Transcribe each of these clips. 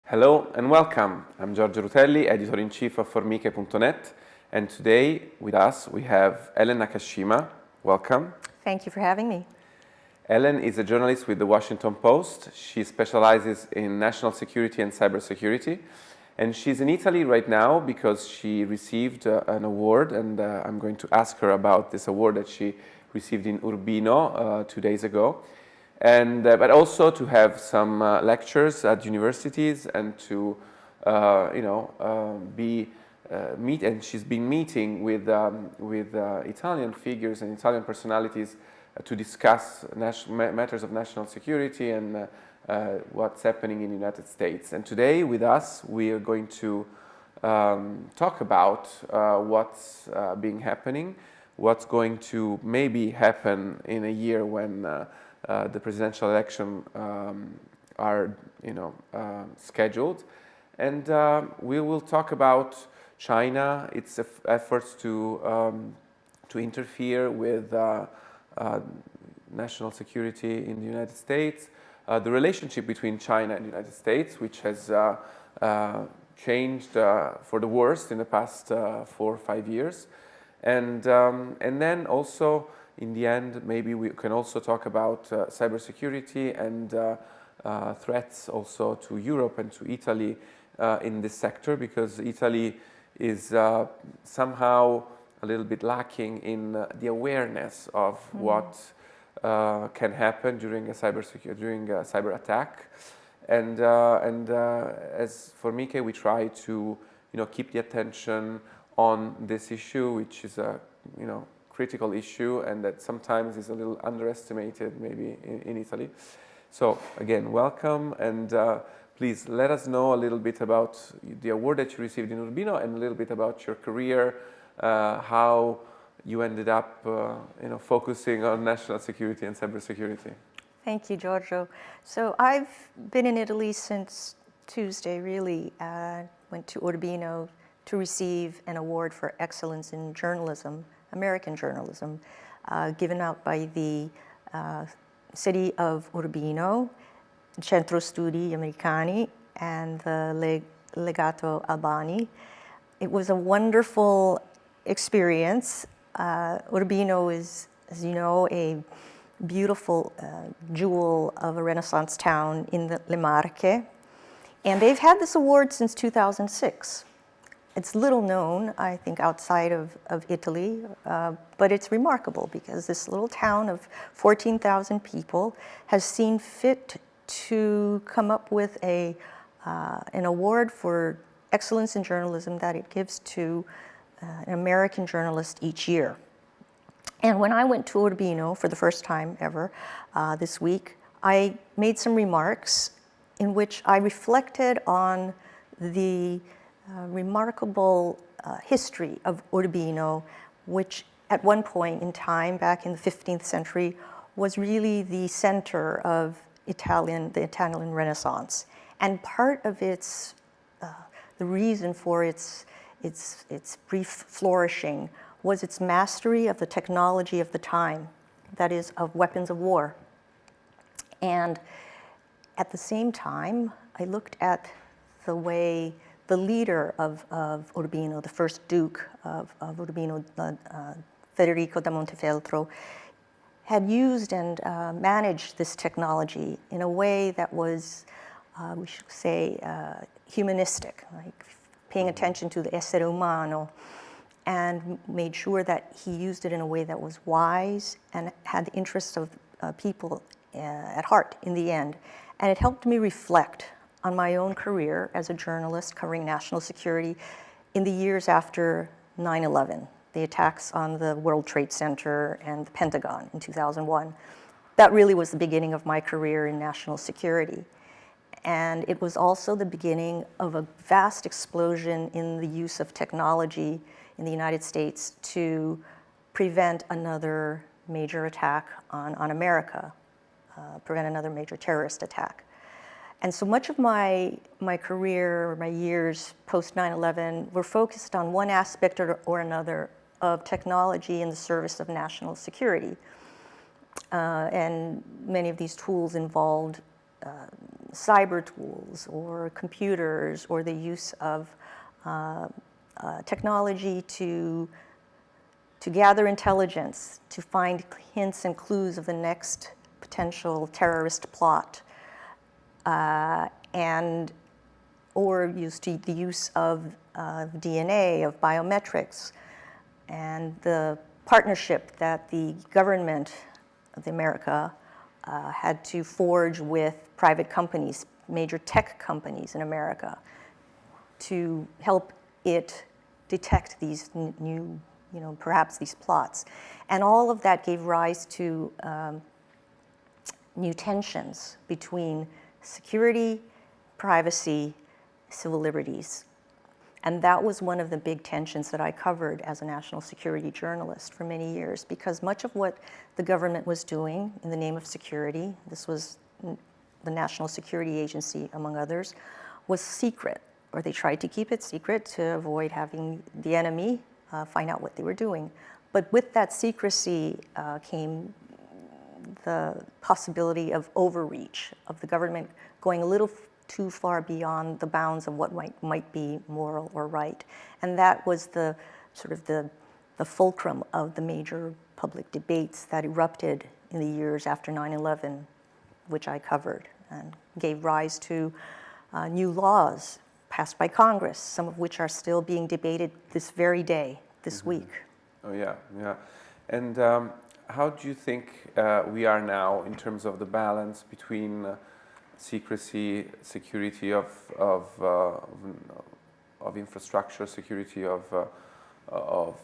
Hello and welcome. I'm Giorgio Rutelli, editor-in-chief of Formiche.net, and today with us we have Ellen Nakashima. Welcome. Thank you for having me. Ellen is a journalist with the Washington Post. She specializes in national security and cybersecurity, and she's in Italy right now because she received an award, and I'm going to ask her about this award that she received in Urbino 2 days ago. And but also to have some lectures at universities and to meet, and she's been meeting with Italian figures and Italian personalities to discuss matters of national security and what's happening in the United States. And today with us we are going to talk about what's been happening, what's going to maybe happen in a year when the presidential election are scheduled, and we will talk about China, its efforts to interfere with national security in the United States, the relationship between China and the United States, which has changed for the worst in the past 4 or 5 years, and then also, in the end, maybe we can also talk about cybersecurity and threats also to Europe and to Italy in this sector, because Italy is somehow a little bit lacking in the awareness of what can happen during a cyber attack. And as Formiche, we try to keep the attention on this issue, which is a critical issue, and that sometimes is a little underestimated maybe in Italy. So again, welcome, and please let us know a little bit about the award that you received in Urbino and a little bit about your career, how you ended up focusing on national security and cybersecurity. Thank you, Giorgio. So I've been in Italy since Tuesday, really. Went to Urbino to receive an award for excellence in journalism, American journalism, given out by the city of Urbino, Centro Studi Americani, and the Legato Albani. It was a wonderful experience. Urbino is, as you know, a beautiful jewel of a Renaissance town in the Le Marche, and they've had this award since 2006. It's little known, I think, outside of Italy, but it's remarkable because this little town of 14,000 people has seen fit to come up with an award for excellence in journalism that it gives to an American journalist each year. And when I went to Urbino for the first time ever this week, I made some remarks in which I reflected on the remarkable history of Urbino, which at one point in time, back in the 15th century, was really the center of the Italian Renaissance. And part of its, the reason for its brief flourishing was its mastery of the technology of the time, that is, of weapons of war. And at the same time, I looked at the way the leader of Urbino, the first Duke of Urbino, Federico da Montefeltro, had used and managed this technology in a way that was, we should say, humanistic, like paying attention to the essere umano, and made sure that he used it in a way that was wise and had the interests of people at heart in the end. And it helped me reflect on my own career as a journalist covering national security in the years after 9/11, the attacks on the World Trade Center and the Pentagon in 2001. That really was the beginning of my career in national security. And it was also the beginning of a vast explosion in the use of technology in the United States to prevent another major attack on America, prevent another major terrorist attack. And so much of my career, my years post 9/11, were focused on one aspect or another of technology in the service of national security. And many of these tools involved cyber tools or computers or the use of technology to gather intelligence, to find hints and clues of the next potential terrorist plot, or the use of DNA, of biometrics, and the partnership that the government of America had to forge with private companies, major tech companies in America, to help it detect these new, perhaps these plots. And all of that gave rise to new tensions between security, privacy, civil liberties. And that was one of the big tensions that I covered as a national security journalist for many years, because much of what the government was doing in the name of security, this was the National Security Agency, among others, was secret, or they tried to keep it secret to avoid having the enemy find out what they were doing. But with that secrecy came the possibility of overreach, of the government going a little too far beyond the bounds of what might be moral or right. And that was the sort of the fulcrum of the major public debates that erupted in the years after 9/11, which I covered, and gave rise to new laws passed by Congress, some of which are still being debated this very day, this week. Oh, yeah. And how do you think we are now in terms of the balance between secrecy, security of infrastructure, security of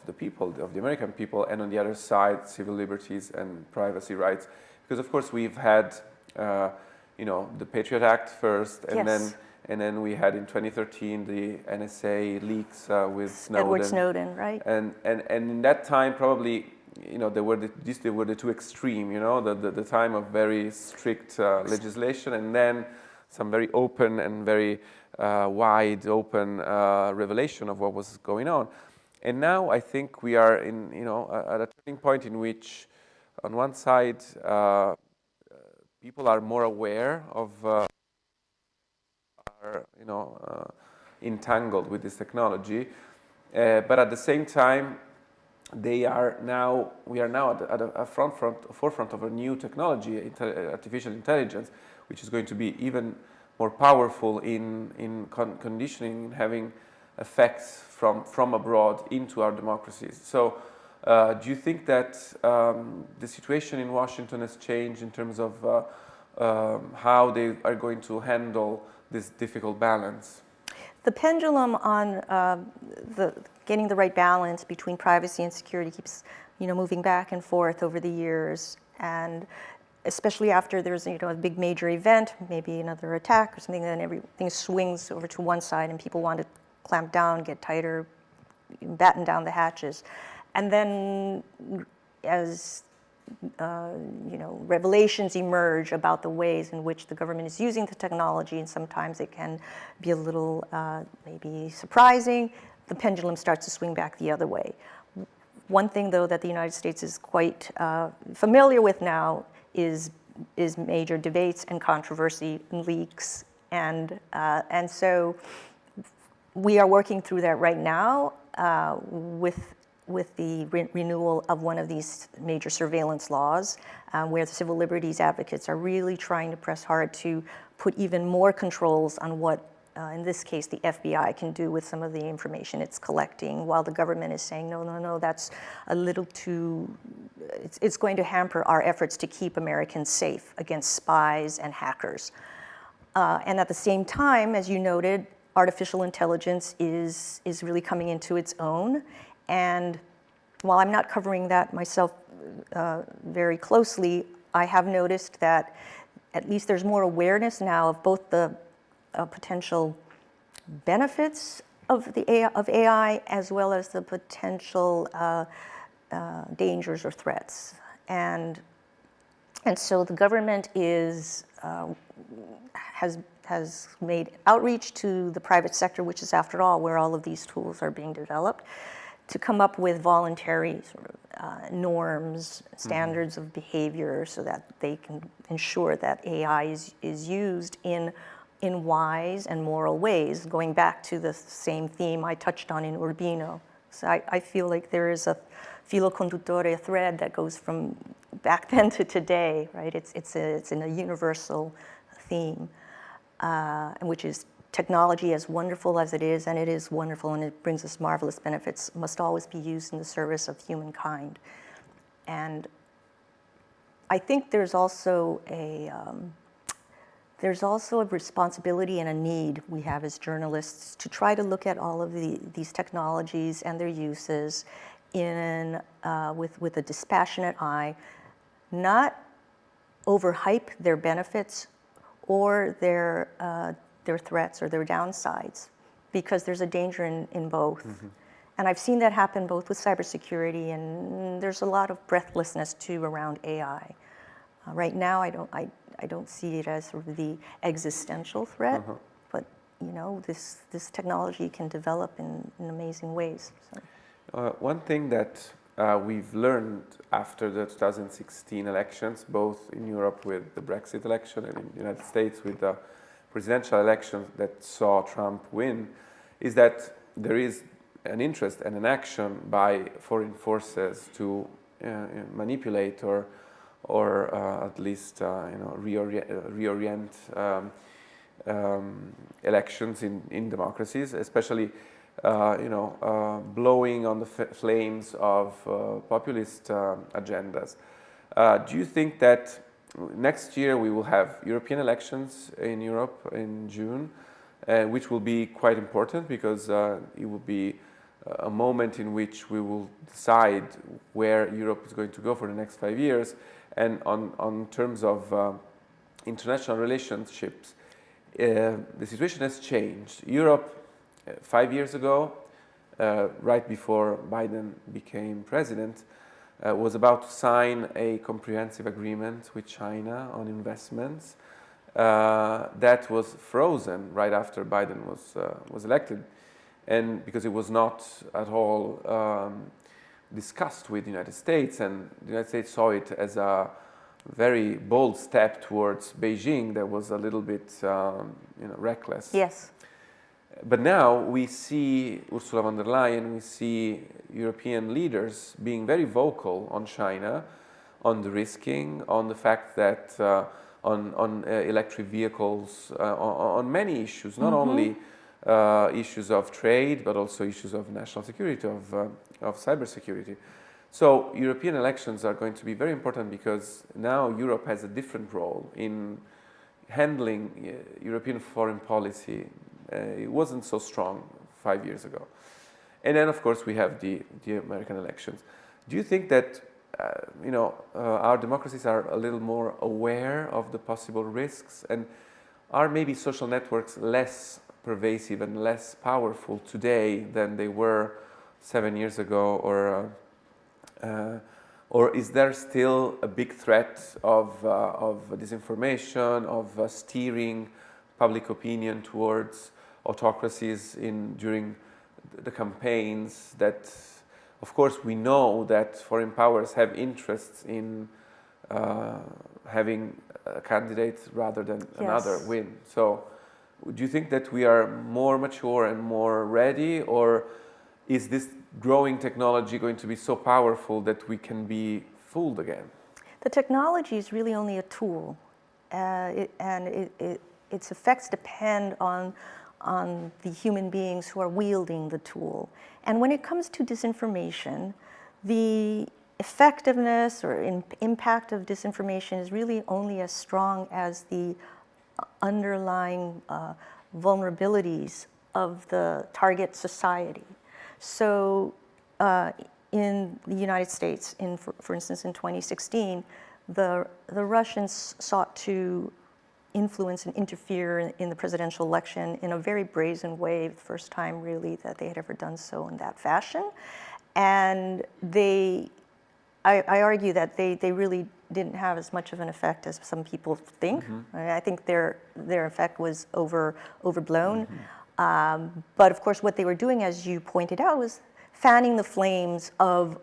the people, of the American people, and on the other side, civil liberties and privacy rights? Because of course we've had, the Patriot Act first, and Yes. then we had in 2013 the NSA leaks with Snowden. Edward Snowden, right? And in that time probably, they were the two extreme, the time of very strict legislation, and then some very open and very wide open revelation of what was going on. And now I think we are in, at a turning point in which, on one side, people are more aware of, entangled with this technology, but at the same time, we are now at a forefront of a new technology, artificial intelligence, which is going to be even more powerful in conditioning, having effects from abroad into our democracies. So do you think that the situation in Washington has changed in terms of how they are going to handle this difficult balance? The pendulum on getting the right balance between privacy and security keeps, moving back and forth over the years, and especially after there's, a big major event, maybe another attack or something, then everything swings over to one side, and people want to clamp down, get tighter, batten down the hatches, and then as revelations emerge about the ways in which the government is using the technology, and sometimes it can be a little maybe surprising, the pendulum starts to swing back the other way. One thing, though, that the United States is quite familiar with now is major debates and controversy and leaks, and so we are working through that right now with the renewal of one of these major surveillance laws, where the civil liberties advocates are really trying to press hard to put even more controls on what, in this case, the FBI can do with some of the information it's collecting, while the government is saying, no, that's a little too, it's going to hamper our efforts to keep Americans safe against spies and hackers. And at the same time, as you noted, artificial intelligence is really coming into its own. And while I'm not covering that myself very closely, I have noticed that at least there's more awareness now of both the potential benefits of AI as well as the potential dangers or threats. And so the government has made outreach to the private sector, which is, after all, where all of these tools are being developed, to come up with voluntary sort of norms, standards of behavior, so that they can ensure that AI is used in wise and moral ways, going back to the same theme I touched on in Urbino. So I feel like there is a filo conduttore, a thread that goes from back then to today, right? It's in a universal theme, which is technology, as wonderful as it is, and it is wonderful and it brings us marvelous benefits, must always be used in the service of humankind. And I think there's also a responsibility and a need we have as journalists to try to look at all of these technologies and their uses with a dispassionate eye, not overhype their benefits or their threats or their downsides, because there's a danger in both. And I've seen that happen both with cybersecurity, and there's a lot of breathlessness too around AI. Right now, I don't see it as sort of the existential threat, but this technology can develop in amazing ways. So. One thing that we've learned after the 2016 elections, both in Europe with the Brexit election and in the United States with the presidential elections that saw Trump win, is that there is an interest and an action by foreign forces to manipulate or at least reorient elections in democracies, especially blowing on the flames of populist agendas. Do you think that next year we will have European elections in Europe in June, which will be quite important because it will be a moment in which we will decide where Europe is going to go for the next 5 years, and on terms of international relationships, the situation has changed. Europe 5 years ago, right before Biden became president, was about to sign a comprehensive agreement with China on investments that was frozen right after Biden was elected, and because it was not at all discussed with the United States, and the United States saw it as a very bold step towards Beijing that was a little bit reckless. Yes. But now we see Ursula von der Leyen, we see European leaders being very vocal on China, on the risking, on the fact that on electric vehicles, on many issues, not only issues of trade, but also issues of national security, of cybersecurity. So European elections are going to be very important because now Europe has a different role in handling European foreign policy. It wasn't so strong 5 years ago. And then, of course, we have the American elections. Do you think that our democracies are a little more aware of the possible risks, and are maybe social networks less pervasive and less powerful today than they were 7 years ago, or is there still a big threat of disinformation, of steering public opinion towards autocracies during the campaigns? That, of course, we know that foreign powers have interests in having a candidate rather than another win. So do you think that we are more mature and more ready, or is this growing technology going to be so powerful that we can be fooled again? The technology is really only a tool, its effects depend on the human beings who are wielding the tool. And when it comes to disinformation, the effectiveness or impact of disinformation is really only as strong as the underlying vulnerabilities of the target society. So in the United States, for instance, in 2016, the Russians sought to influence and interfere in the presidential election in a very brazen way, the first time really that they had ever done so in that fashion. And I argue that they really didn't have as much of an effect as some people think. I think their effect was overblown. But of course what they were doing, as you pointed out, was fanning the flames of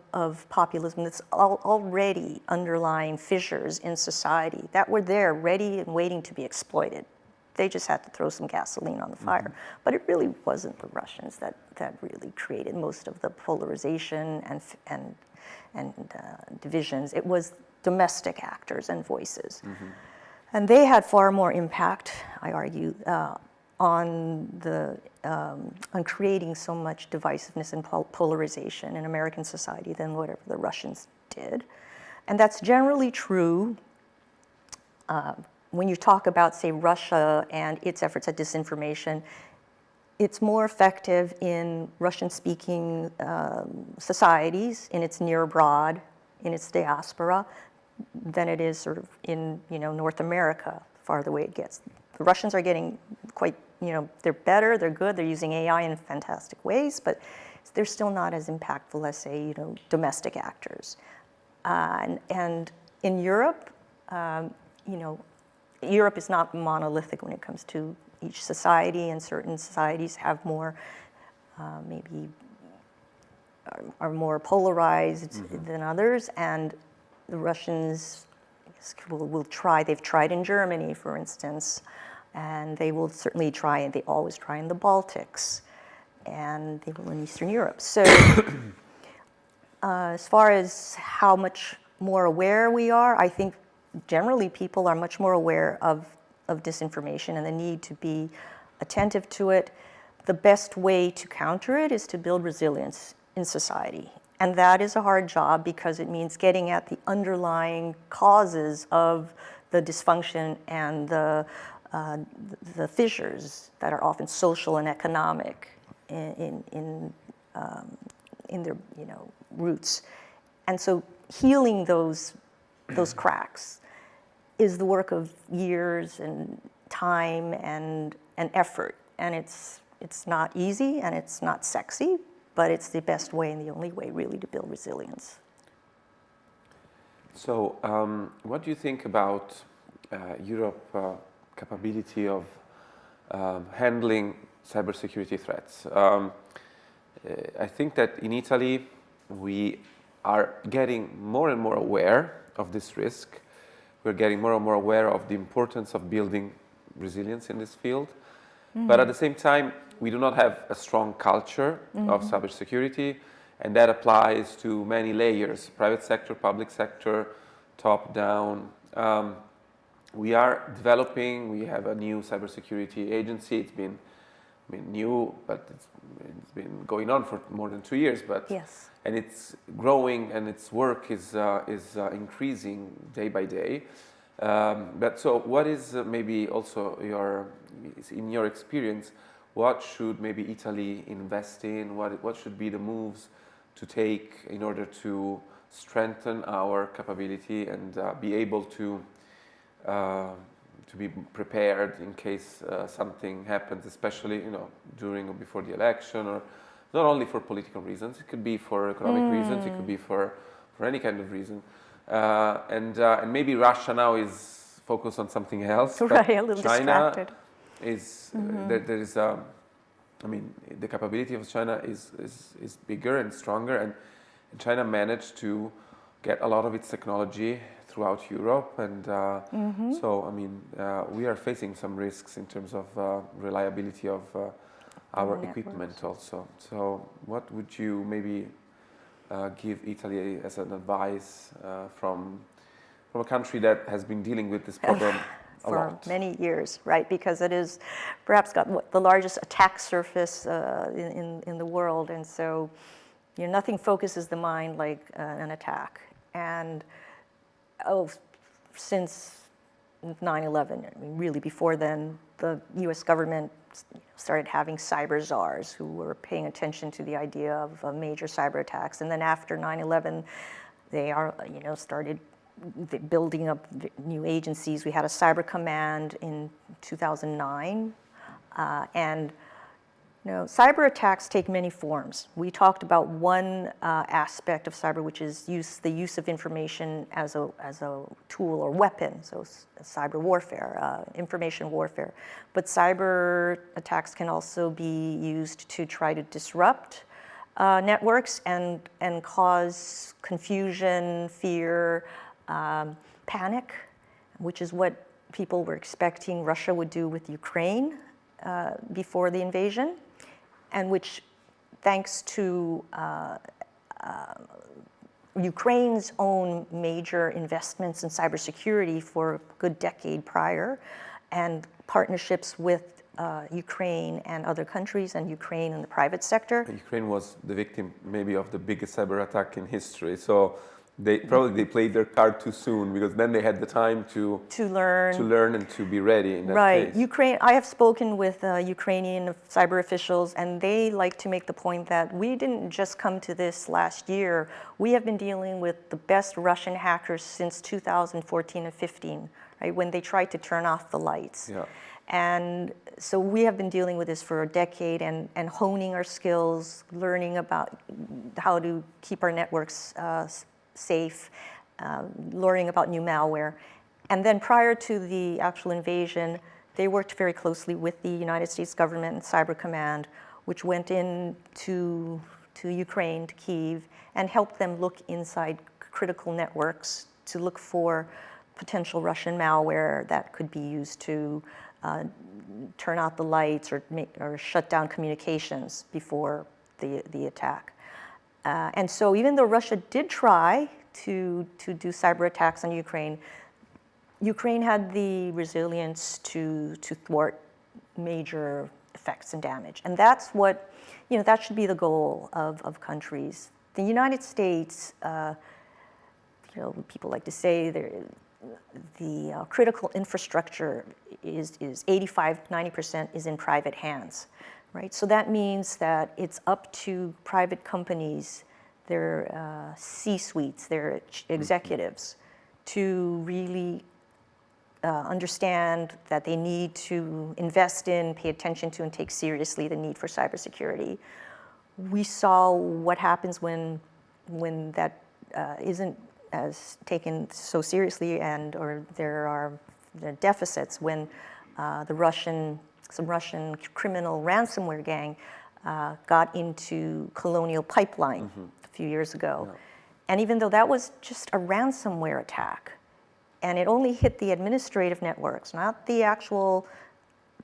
populism that's already underlying fissures in society that were there, ready and waiting to be exploited. They just had to throw some gasoline on the fire. But it really wasn't the Russians that really created most of the polarization and divisions. It was domestic actors and voices. And they had far more impact, I argue, on creating so much divisiveness and polarization in American society than whatever the Russians did. And that's generally true when you talk about, say, Russia and its efforts at disinformation. It's more effective in Russian-speaking societies, in its near abroad, in its diaspora, than it is sort of in, North America, far the way it gets. The Russians are getting quite, they're better, they're good, they're using AI in fantastic ways, but they're still not as impactful as, say, domestic actors. And in Europe, Europe is not monolithic when it comes to each society, and certain societies have more, maybe, are more polarized than others, and the Russians will try. They've tried in Germany, for instance, and they will certainly try, and they always try in the Baltics, and they will in Eastern Europe. So as far as how much more aware we are, I think generally people are much more aware of disinformation and the need to be attentive to it. The best way to counter it is to build resilience in society. And that is a hard job because it means getting at the underlying causes of the dysfunction and the fissures that are often social and economic in their roots. And so healing those cracks is the work of years and time and effort. And it's not easy and it's not sexy, but it's the best way and the only way really to build resilience. So what do you think about Europe's capability of handling cybersecurity threats? I think that in Italy we are getting more and more aware of this risk. We're getting more and more aware of the importance of building resilience in this field. But at the same time, we do not have a strong culture of cybersecurity, and that applies to many layers: private sector, public sector, top down. We are developing. We have a new cybersecurity agency. It's been, new, but it's been going on for more than 2 years. But yes. And it's growing, and its work is increasing day by day. But so, what is maybe also in your experience? What should maybe Italy invest in? What should be the moves to take in order to strengthen our capability and be able to be prepared in case something happens, especially during or before the election, or not only for political reasons. It could be for economic reasons. It could be for any kind of reason. And maybe Russia now is focused on something else. Right, a little China distracted. Is there is the capability of China is bigger and stronger, and China managed to get a lot of its technology throughout Europe, and so we are facing some risks in terms of reliability of our equipment also. So what would you maybe give Italy as an advice from a country that has been dealing with this problem for many years, right? Because it is perhaps got the largest attack surface in the world, and so nothing focuses the mind like an attack. And since 9/11, really before then, the U.S. government started having cyber czars who were paying attention to the idea of major cyber attacks, and then after 9/11, they started building up new agencies. We had a cyber command in 2009, and cyber attacks take many forms. We talked about one aspect of cyber, which is the use of information as a tool or weapon, so cyber warfare, information warfare. But cyber attacks can also be used to try to disrupt networks and cause confusion, fear, panic, which is what people were expecting Russia would do with Ukraine before the invasion, and which, thanks to Ukraine's own major investments in cybersecurity for a good decade prior, and partnerships with Ukraine and other countries, and Ukraine in the private sector. Ukraine was the victim maybe of the biggest cyber attack in history. So they played their card too soon, because then they had the time to learn and to be ready in that right. case. Ukraine. I have spoken with Ukrainian cyber officials, and they like to make the point that we didn't just come to this last year. We have been dealing with the best Russian hackers since 2014 and 15, right, when they tried to turn off the lights. Yeah. And so we have been dealing with this for a decade, and honing our skills, learning about how to keep our networks safe, learning about new malware. And then prior to the actual invasion, they worked very closely with the United States government and Cyber Command, which went in to Ukraine, to Kyiv, and helped them look inside critical networks to look for potential Russian malware that could be used to turn out the lights or shut down communications before the attack. And so even though Russia did try to do cyber attacks on Ukraine, Ukraine had the resilience to thwart major effects and damage. And that's what, that should be the goal of countries. The United States, people like to say the critical infrastructure is 85-90% is in private hands, right? So that means that it's up to private companies, their C-suites, their executives, to really understand that they need to invest in, pay attention to, and take seriously the need for cybersecurity. We saw what happens when that isn't as taken so seriously, or there are deficits when some Russian criminal ransomware gang got into Colonial Pipeline a few years ago. Yeah. And even though that was just a ransomware attack, and it only hit the administrative networks, not the actual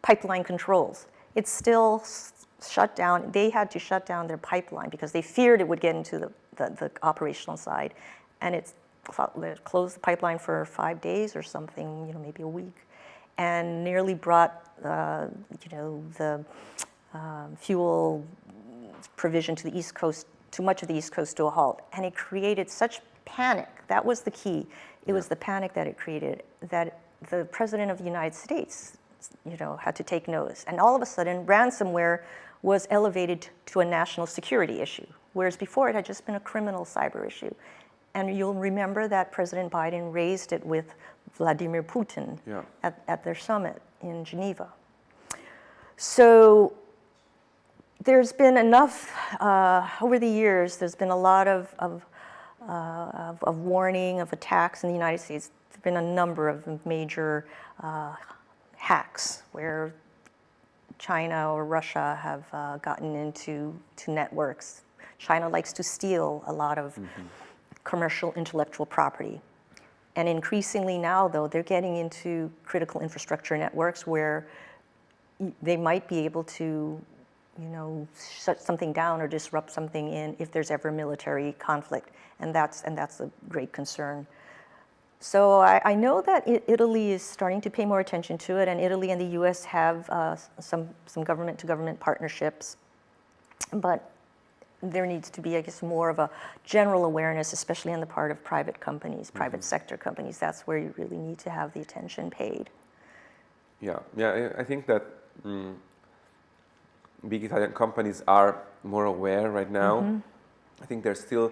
pipeline controls, it still shut down. They had to shut down their pipeline because they feared it would get into the operational side. And it closed the pipeline for 5 days or something, maybe a week, and nearly brought the fuel provision to the East Coast, to much of the East Coast, to a halt. And it created such panic. That was the key. It was the panic that it created, that the President of the United States, had to take notice. And all of a sudden, ransomware was elevated to a national security issue, whereas before it had just been a criminal cyber issue. And you'll remember that President Biden raised it with Vladimir Putin at their summit in Geneva. So there's been enough, over the years, there's been a lot of warning of attacks in the United States. There's been a number of major hacks where China or Russia have gotten into networks. China likes to steal a lot of commercial intellectual property. And increasingly now, though, they're getting into critical infrastructure networks where they might be able to, shut something down or disrupt something if there's ever military conflict. And that's a great concern. So I know that Italy is starting to pay more attention to it, and Italy and the US have some government-to-government partnerships. But there needs to be, I guess, more of a general awareness, especially on the part of private companies, private sector companies. That's where you really need to have the attention paid. Yeah, I think that big Italian companies are more aware right now. I think there's still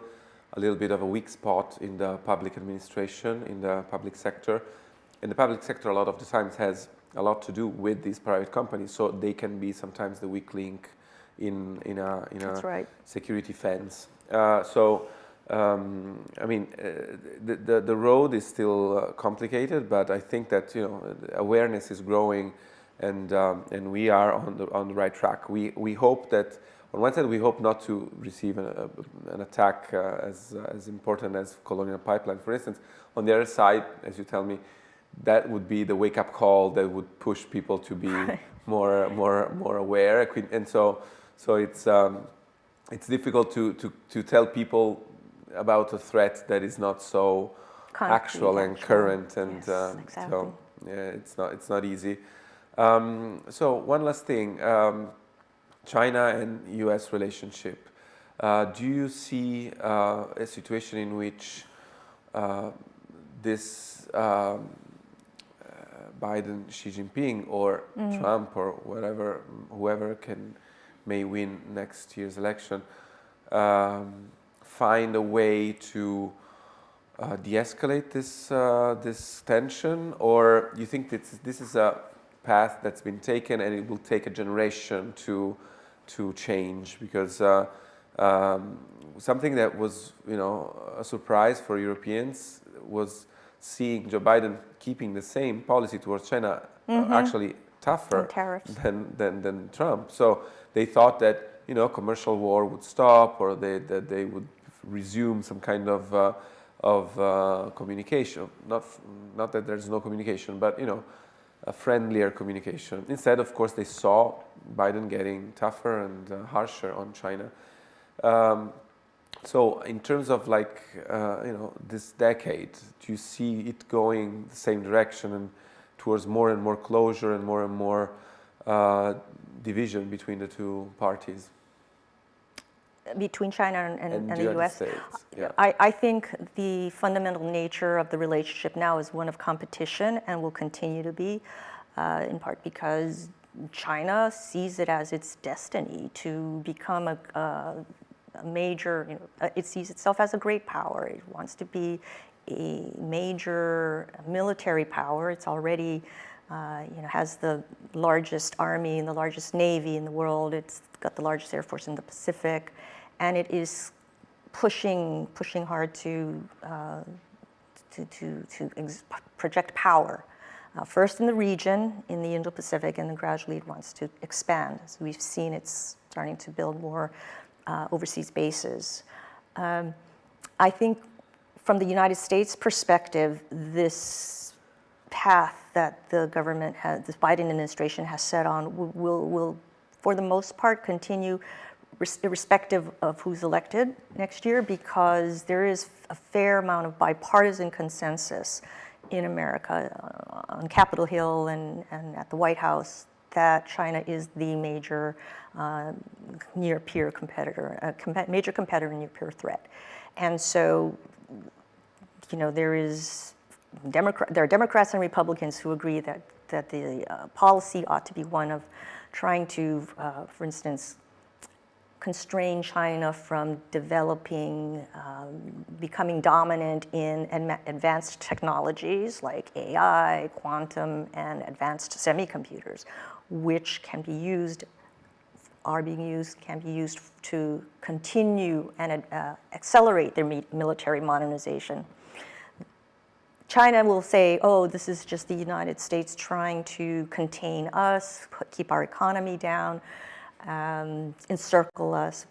a little bit of a weak spot in the public administration, in the public sector. And the public sector a lot of the times has a lot to do with these private companies, so they can be sometimes the weak link in a security fence. The road is still complicated, but I think that awareness is growing, and we are on the right track. We hope that on one side, we hope not to receive an attack as important as Colonial Pipeline, for instance. On the other side, as you tell me, that would be the wake-up call that would push people to be more aware. And so it's difficult to tell people about a threat that is not so actual and current, and yes, exactly. so yeah, it's not easy. So one last thing, China and U.S. relationship. Do you see a situation in which this Biden, Xi Jinping, or Trump, or whoever may win next year's election, find a way to de-escalate this tension, or you think this is a path that's been taken and it will take a generation to change? Because something that was a surprise for Europeans was seeing Joe Biden keeping the same policy towards China, actually tougher than Trump. So they thought that commercial war would stop, or that they would resume some kind of communication. Not that there's no communication, but a friendlier communication. Instead, of course, they saw Biden getting tougher and harsher on China. So in terms of this decade, do you see it going the same direction and towards more and more closure and more division between the two parties? Between China and the U.S.? States, yeah. I think the fundamental nature of the relationship now is one of competition, and will continue to be, in part because China sees it as its destiny to become a major, it sees itself as a great power. It wants to be a major military power. It's already, has the largest army and the largest navy in the world. It's got the largest air force in the Pacific, and it is pushing hard to project power. First in the region, in the Indo-Pacific, and then gradually it wants to expand. As we've seen, it's starting to build more overseas bases. I think from the United States perspective, this path that the government this Biden administration has set on will for the most part continue irrespective of who's elected next year, because there is a fair amount of bipartisan consensus in America, on Capitol Hill and at the White House, that China is the major near-peer competitor, major competitor and near-peer threat. And so, there are Democrats and Republicans who agree that the policy ought to be one of trying to, for instance, constrain China from developing, becoming dominant in advanced technologies like AI, quantum, and advanced semicomputers, which can be used to continue and accelerate their military modernization. China will say, oh, this is just the United States trying to contain us, keep our economy down, encircle us.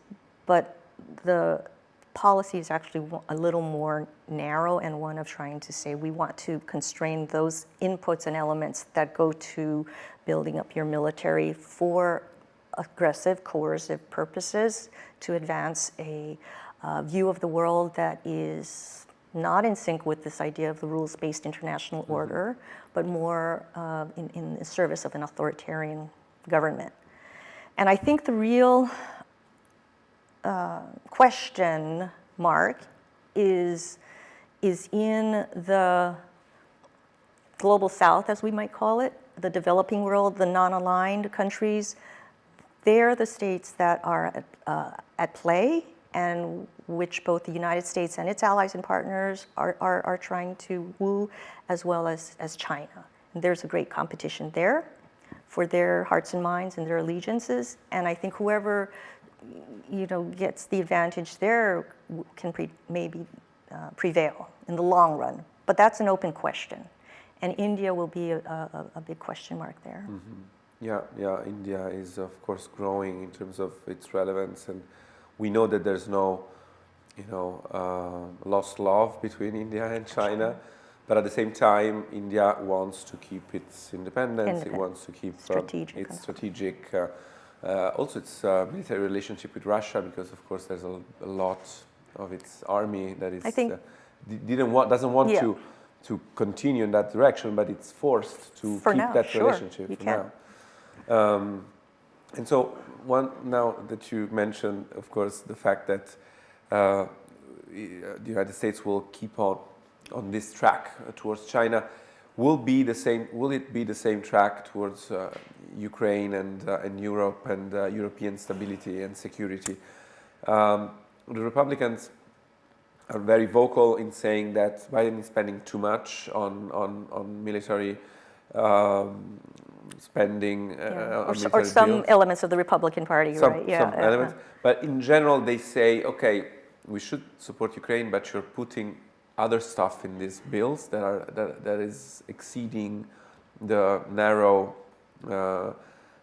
But the policy is actually a little more narrow, and one of trying to say we want to constrain those inputs and elements that go to building up your military for aggressive, coercive purposes, to advance a view of the world that is not in sync with this idea of the rules-based international order, but more in the service of an authoritarian government. And I think the real question mark is in the global south, as we might call it, the developing world, the non-aligned countries. They're the states that are at play, and which both the United States and its allies and partners are trying to woo, as well as China. And there's a great competition there for their hearts and minds and their allegiances. And I think whoever gets the advantage there can maybe prevail in the long run. But that's an open question. And India will be a big question mark there. Mm-hmm. Yeah. India is, of course, growing in terms of its relevance, and we know that there's no, lost love between India and China. But at the same time, India wants to keep its independence. It wants to keep its strategic, also its military relationship with Russia, because of course there's a lot of its army that is doesn't want to continue in that direction, but it's forced to keep that relationship for now. And so, now that you mentioned, of course, the fact that the United States will keep on this track towards China, will it be the same track towards Ukraine and Europe and European stability and security? The Republicans are very vocal in saying that Biden is spending too much on military spending, or some elements of the Republican Party, right? Some elements, but in general they say, okay, we should support Ukraine, but you're putting other stuff in these bills that is exceeding the narrow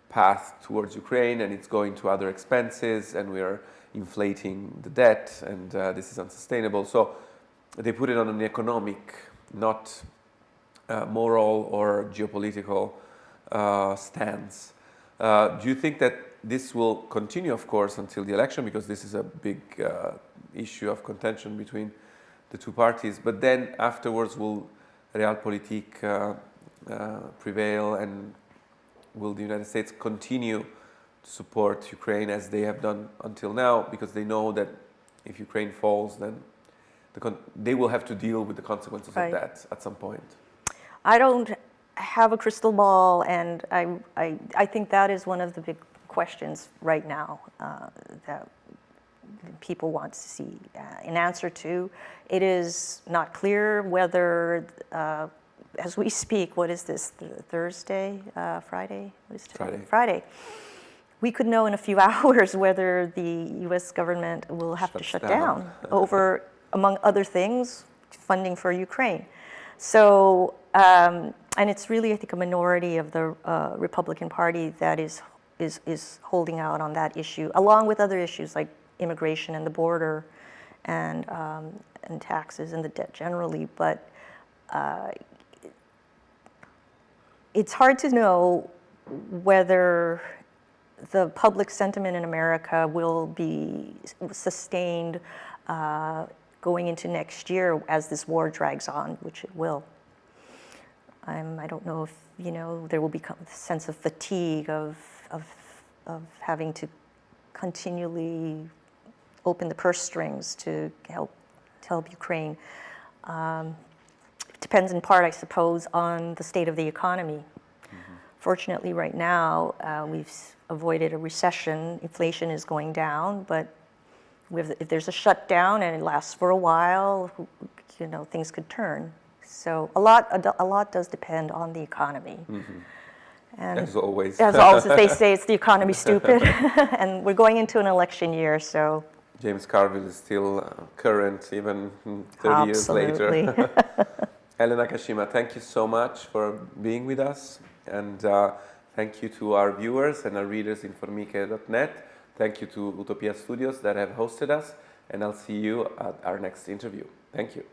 path towards Ukraine, and it's going to other expenses, and we are inflating the debt, and this is unsustainable. So they put it on an economic, not moral or geopolitical stance. Do you think that this will continue, of course, until the election, because this is a big issue of contention between the two parties, but then afterwards will realpolitik prevail, and will the United States continue to support Ukraine as they have done until now, because they know that if Ukraine falls, then they will have to deal with the consequences of that at some point? I don't have a crystal ball, and I think that is one of the big questions right now that people want to see an answer to. It is not clear whether, as we speak, what is this, Thursday, Friday? What is today? Friday. We could know in a few hours whether the U.S. government will have to shut down over, among other things, funding for Ukraine. So, and it's really, I think, a minority of the Republican Party that is holding out on that issue, along with other issues like immigration and the border, and taxes and the debt generally. But it's hard to know whether the public sentiment in America will be sustained going into next year as this war drags on, which it will. I don't know if there will become a sense of fatigue of having to continually open the purse strings to help Ukraine. It depends in part, I suppose, on the state of the economy. Fortunately, right now, we've avoided a recession. Inflation is going down, but if there's a shutdown and it lasts for a while, things could turn. So a lot does depend on the economy. And as always, they say, it's the economy, stupid. And we're going into an election year, so. James Carville is still current, even 30 years later. Ellen Nakashima, thank you so much for being with us. And thank you to our viewers and our readers in Formiche.net. Thank you to Utopia Studios that have hosted us. And I'll see you at our next interview. Thank you.